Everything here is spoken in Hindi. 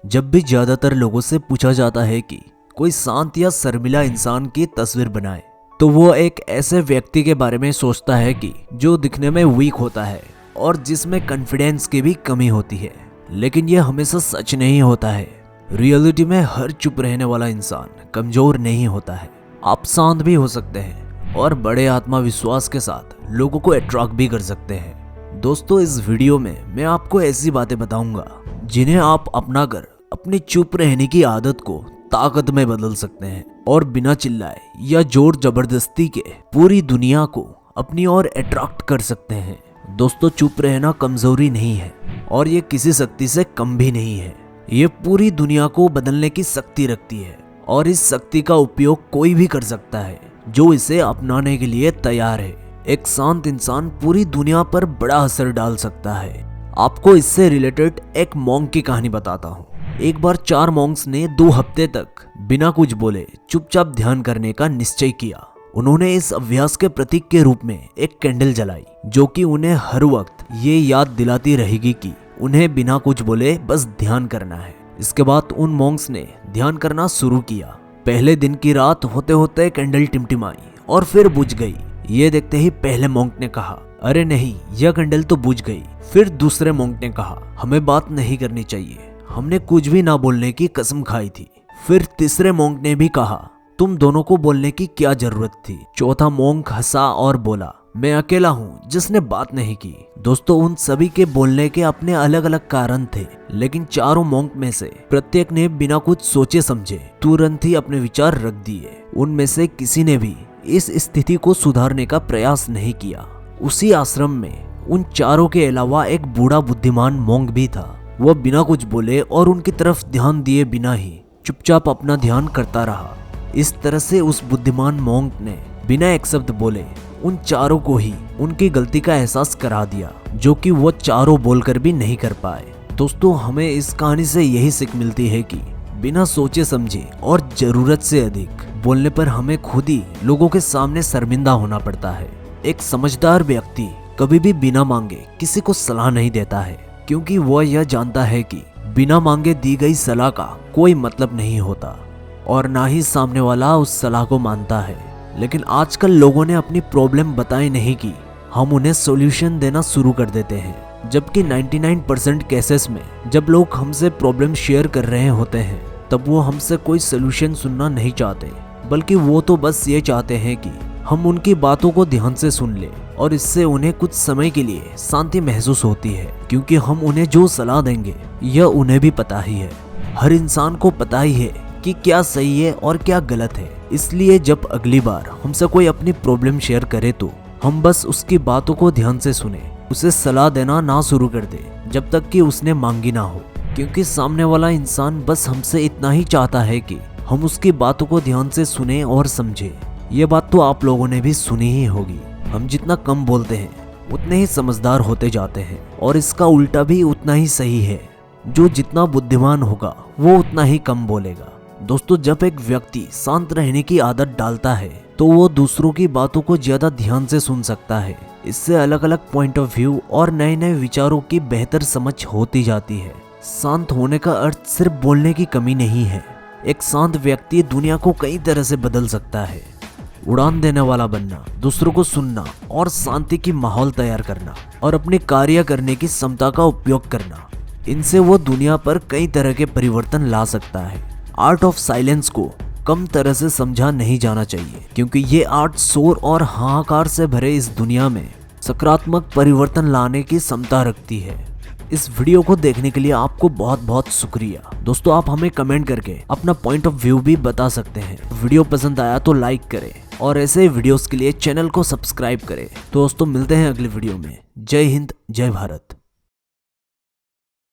जब भी ज्यादातर लोगों से पूछा जाता है कि कोई शांत या शर्मिला इंसान की तस्वीर बनाए, तो वो एक ऐसे व्यक्ति के बारे में सोचता है कि जो दिखने में वीक होता है और जिसमें कॉन्फिडेंस की भी कमी होती है। लेकिन ये हमेशा सच नहीं होता है। रियलिटी में हर चुप रहने वाला इंसान कमजोर नहीं होता है। आप शांत भी हो सकते हैं और बड़े आत्मविश्वास के साथ लोगों को अट्रैक्ट भी कर सकते हैं। दोस्तों, इस वीडियो में मैं आपको ऐसी बातें बताऊंगा जिन्हें आप अपनाकर अपनी चुप रहने की आदत को ताकत में बदल सकते हैं और बिना चिल्लाए या जोर जबरदस्ती के पूरी दुनिया को अपनी ओर अट्रैक्ट कर सकते हैं। दोस्तों, चुप रहना कमजोरी नहीं है और ये किसी शक्ति से कम भी नहीं है। ये पूरी दुनिया को बदलने की शक्ति रखती है और इस शक्ति का उपयोग कोई भी कर सकता है जो इसे अपनाने के लिए तैयार है। एक शांत इंसान पूरी दुनिया पर बड़ा असर डाल सकता है। आपको इससे रिलेटेड एक मॉन्क की कहानी बताता हूँ। एक बार 4 मॉन्क्स ने 2 हफ्ते तक बिना कुछ बोले चुपचाप ध्यान करने का निश्चय किया। उन्होंने इस अभ्यास के प्रतीक के रूप में एक कैंडल जलाई, जो कि उन्हें हर वक्त ये याद दिलाती रहेगी कि उन्हें बिना कुछ बोले बस ध्यान करना है। इसके बाद उन मॉन्क्स ने ध्यान करना शुरू किया। पहले दिन की रात होते होते कैंडल टिमटिमाई और फिर बुझ गई। ये देखते ही पहले मॉन्क ने कहा, अरे नहीं, यह कैंडल तो बुझ गई। फिर दूसरे मॉन्क ने कहा, हमें बात नहीं करनी चाहिए, हमने कुछ भी ना बोलने की कसम खाई थी। फिर तीसरे मॉन्क ने भी कहा, तुम दोनों को बोलने की क्या जरूरत थी। चौथा मॉन्क हंसा और बोला, मैं अकेला हूँ जिसने बात नहीं की। दोस्तों, उन सभी के बोलने के अपने अलग अलग कारण थे, लेकिन चारों मॉन्क में से प्रत्येक ने बिना कुछ सोचे समझे तुरंत ही अपने विचार रख दिए। उनमें से किसी ने भी इस स्थिति को सुधारने का प्रयास नहीं किया। उसी आश्रम में उन चारों के अलावा एक बूढ़ा बुद्धिमान मॉन्क भी था। वह बिना कुछ बोले और उनकी तरफ ध्यान दिए बिना ही चुपचाप अपना ध्यान करता रहा। इस तरह से उस बुद्धिमान मॉन्क ने बिना एक शब्द बोले उन चारों को ही उनकी गलती का एहसास करा दिया, जो कि वो चारों बोलकर भी नहीं कर पाए। दोस्तों, हमें इस कहानी से यही सीख मिलती है कि बिना सोचे समझे और जरूरत से अधिक बोलने पर हमें खुद ही लोगों के सामने शर्मिंदा होना पड़ता है। एक समझदार व्यक्ति कभी भी बिना मांगे किसी को सलाह नहीं देता है, क्योंकि वह यह जानता है कि बिना मांगे दी गई सलाह का कोई मतलब नहीं होता और ना ही सामने वाला उस सलाह को मानता है। लेकिन आजकल लोगों ने अपनी प्रॉब्लम बताई नहीं कि हम उन्हें सॉल्यूशन देना शुरू कर देते हैं, जबकि 99% केसेस में जब लोग हमसे प्रॉब्लम शेयर कर रहे होते हैं तब वो हमसे कोई सॉल्यूशन सुनना नहीं चाहते, बल्कि वो तो बस ये चाहते हैं कि हम उनकी बातों को ध्यान से सुन ले और इससे उन्हें कुछ समय के लिए शांति महसूस होती है, क्योंकि हम उन्हें जो सलाह देंगे यह उन्हें भी पता ही है। हर इंसान को पता ही है कि क्या सही है और क्या गलत है। इसलिए जब अगली बार हमसे कोई अपनी प्रॉब्लम शेयर करे तो हम बस उसकी बातों को ध्यान से सुने, उसे सलाह देना ना शुरू कर दे जब तक कि उसने मांगी ना हो, क्योंकि सामने वाला इंसान बस हमसे इतना ही चाहता है कि हम उसकी बातों को ध्यान से सुने और समझे। ये बात तो आप लोगों ने भी सुनी ही होगी, हम जितना कम बोलते हैं उतने ही समझदार होते जाते हैं, और इसका उल्टा भी उतना ही सही है। जो जितना बुद्धिमान होगा वो उतना ही कम बोलेगा। दोस्तों, जब एक व्यक्ति शांत रहने की आदत डालता है तो वो दूसरों की बातों को ज्यादा ध्यान से सुन सकता है। इससे अलग अलग पॉइंट ऑफ व्यू और नए नए विचारों की बेहतर समझ होती जाती है। शांत होने का अर्थ सिर्फ बोलने की कमी नहीं है। एक शांत व्यक्ति दुनिया को कई तरह से बदल सकता है। उड़ान देने वाला बनना, दूसरों को सुनना और शांति की माहौल तैयार करना और अपने कार्य करने की क्षमता का उपयोग करना, इनसे वो दुनिया पर कई तरह के परिवर्तन ला सकता है। आर्ट ऑफ साइलेंस को कम तरह से समझा नहीं जाना चाहिए, क्योंकि ये आर्ट शोर और हाहाकार से भरे इस दुनिया में सकारात्मक परिवर्तन लाने की क्षमता रखती है। इस वीडियो को देखने के लिए आपको बहुत बहुत शुक्रिया। दोस्तों, आप हमें कमेंट करके अपना पॉइंट ऑफ व्यू भी बता सकते हैं। वीडियो पसंद आया तो लाइक करें और ऐसे वीडियोस के लिए चैनल को सब्सक्राइब करें। तो दोस्तों, मिलते हैं अगले वीडियो में। जय हिंद, जय भारत।